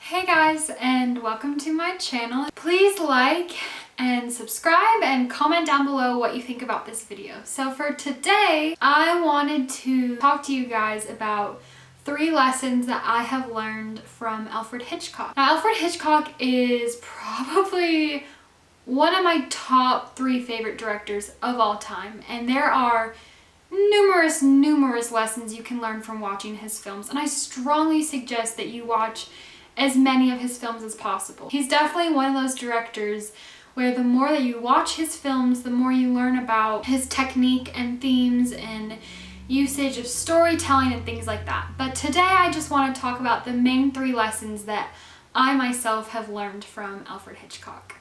Hey guys, and welcome to my channel. Please like and subscribe and comment down below what you think about this video. So for today, I wanted to talk to you guys about 3 lessons that I have learned from Alfred Hitchcock. Now, Alfred Hitchcock is probably one of my top 3 favorite directors of all time, and there are numerous lessons you can learn from watching his films, and I strongly suggest that you watch as many of his films as possible. He's definitely one of those directors where the more that you watch his films, the more you learn about his technique and themes and usage of storytelling and things like that. But today I just want to talk about the main 3 lessons that I myself have learned from Alfred Hitchcock.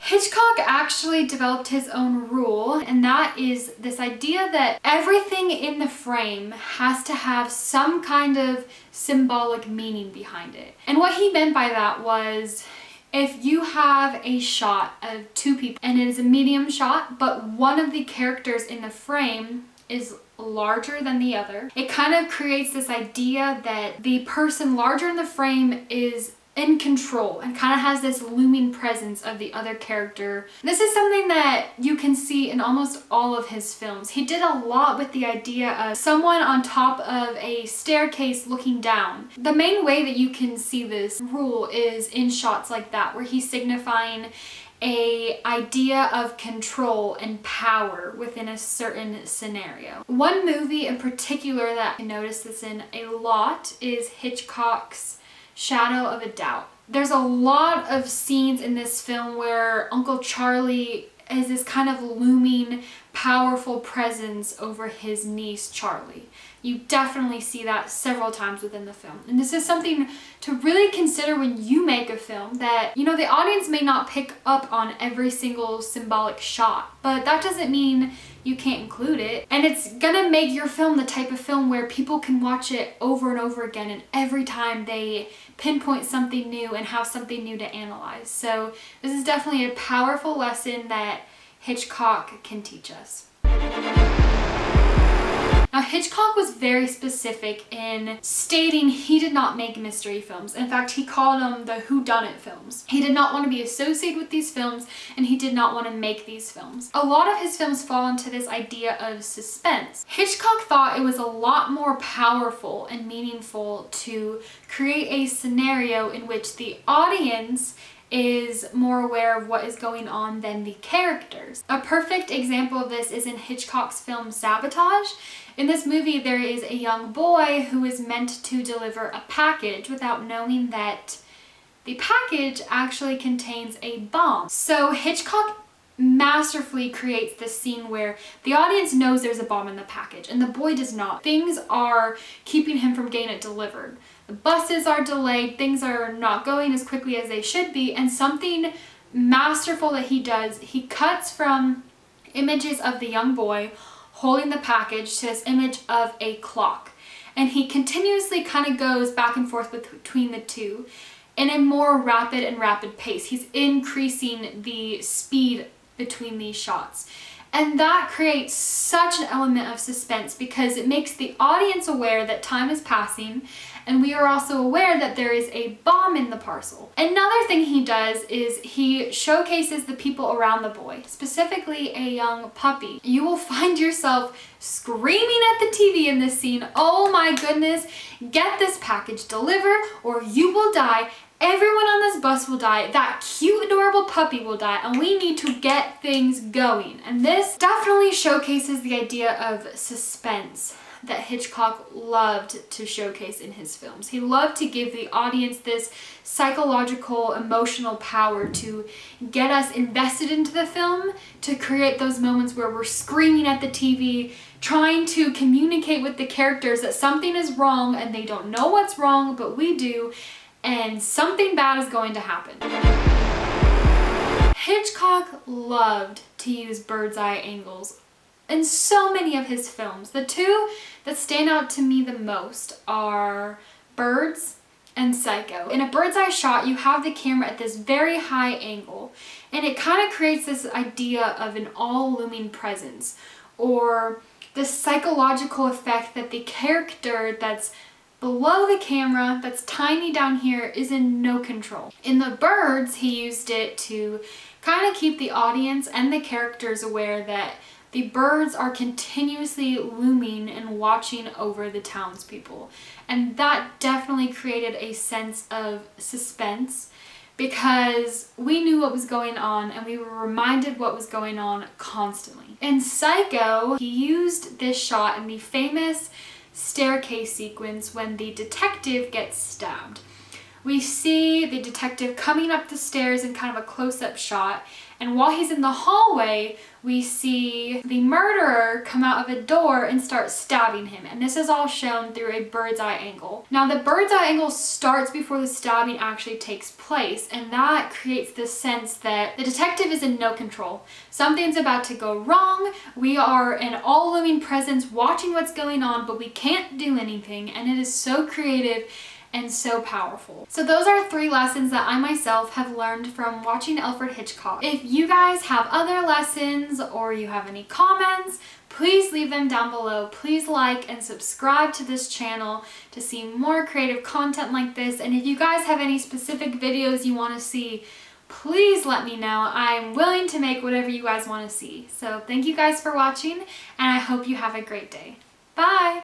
Hitchcock actually developed his own rule, and that is this idea that everything in the frame has to have some kind of symbolic meaning behind it. And what he meant by that was, if you have a shot of 2 people and it is a medium shot, but one of the characters in the frame is larger than the other, it kind of creates this idea that the person larger in the frame is in control and kind of has this looming presence of the other character. This is something that you can see in almost all of his films. He did a lot with the idea of someone on top of a staircase looking down. The main way that you can see this rule is in shots like that, where he's signifying a idea of control and power within a certain scenario. One movie in particular that I noticed this in a lot is Hitchcock's Shadow of a Doubt. There's a lot of scenes in this film where Uncle Charlie is this kind of looming, powerful presence over his niece, Charlie. You definitely see that several times within the film. And this is something to really consider when you make a film, that, you know, the audience may not pick up on every single symbolic shot, but that doesn't mean you can't include it. And it's gonna make your film the type of film where people can watch it over and over again, and every time they pinpoint something new and have something new to analyze. So this is definitely a powerful lesson that Hitchcock can teach us. Now, Hitchcock was very specific in stating he did not make mystery films. In fact, he called them the whodunit films. He did not want to be associated with these films, and he did not want to make these films. A lot of his films fall into this idea of suspense. Hitchcock thought it was a lot more powerful and meaningful to create a scenario in which the audience is more aware of what is going on than the characters. A perfect example of this is in Hitchcock's film Sabotage. In this movie, there is a young boy who is meant to deliver a package without knowing that the package actually contains a bomb. So Hitchcock masterfully creates this scene where the audience knows there's a bomb in the package and the boy does not. Things are keeping him from getting it delivered. The buses are delayed, things are not going as quickly as they should be, and something masterful that he does, he cuts from images of the young boy holding the package to this image of a clock. And he continuously kind of goes back and forth between the two in a more rapid pace. He's increasing the speed between these shots. And that creates such an element of suspense because it makes the audience aware that time is passing, and we are also aware that there is a bomb in the parcel. Another thing he does is he showcases the people around the boy, specifically a young puppy. You will find yourself screaming at the TV in this scene, "Oh my goodness, get this package delivered or you will die. Everyone on this bus will die. That cute, adorable puppy will die, and we need to get things going." And this definitely showcases the idea of suspense that Hitchcock loved to showcase in his films. He loved to give the audience this psychological, emotional power to get us invested into the film, to create those moments where we're screaming at the TV, trying to communicate with the characters that something is wrong and they don't know what's wrong, but we do, and something bad is going to happen. Hitchcock loved to use bird's eye angles in so many of his films. The 2 that stand out to me the most are Birds and Psycho. In a bird's eye shot, you have the camera at this very high angle, and it kind of creates this idea of an all-looming presence, or this psychological effect that the character that's below the camera that's tiny down here is in no control. In the birds, he used it to kind of keep the audience and the characters aware that the birds are continuously looming and watching over the townspeople. And that definitely created a sense of suspense because we knew what was going on and we were reminded what was going on constantly. In Psycho, he used this shot in the famous staircase sequence when the detective gets stabbed. We see the detective coming up the stairs in kind of a close-up shot, and while he's in the hallway, we see the murderer come out of a door and start stabbing him, and this is all shown through a bird's eye angle. Now, the bird's eye angle starts before the stabbing actually takes place, and that creates this sense that the detective is in no control. Something's about to go wrong, we are an all-looming presence watching what's going on, but we can't do anything, and it is so creative and so powerful. So those are 3 lessons that I myself have learned from watching Alfred Hitchcock. If you guys have other lessons or you have any comments, please leave them down below. Please like and subscribe to this channel to see more creative content like this. And if you guys have any specific videos you want to see, please let me know. I'm willing to make whatever you guys want to see. So thank you guys for watching, and I hope you have a great day. Bye!